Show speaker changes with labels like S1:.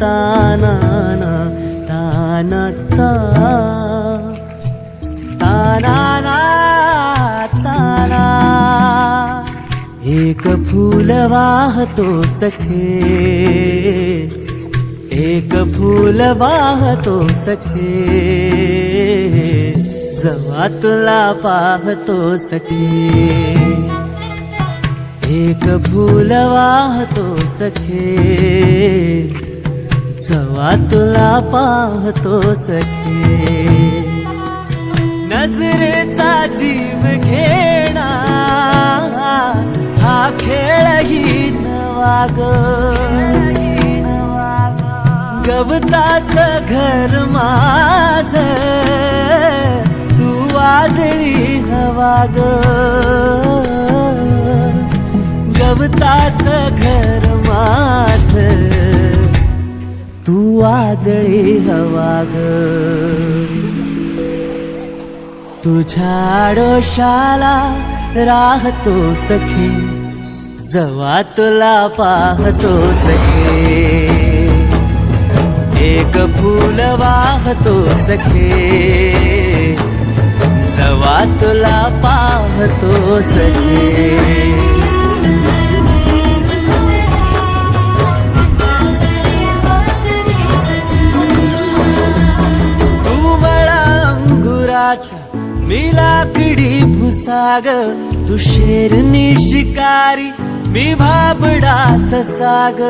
S1: ताना ना ताना ता ताना ना ताना. एक फूल वाहतो सखे, एक फूल वाहतो सखे, जेव्हा तुला पाहतो सखे. एक फूल वाहतो सखे, जेव्हा तुला पाहतो सखे. नजरेचा जीव घेणा हा खेळही नवा ग. गवताचं घर माझं तू वादळी हवा ग. गवताचं घर माझं तू वादळी हवा ग. तुझ्या आडोशाला राहतो सखे, जेव्हा तुला पाहतो सखे. एक फूल वाहतो सखे, जेव्हा तुला पाहतो सखे. तू मला अंगुराचा मी लाकडी भुसाग. तू शेरनी शिकारी मी भाबडा ससाग.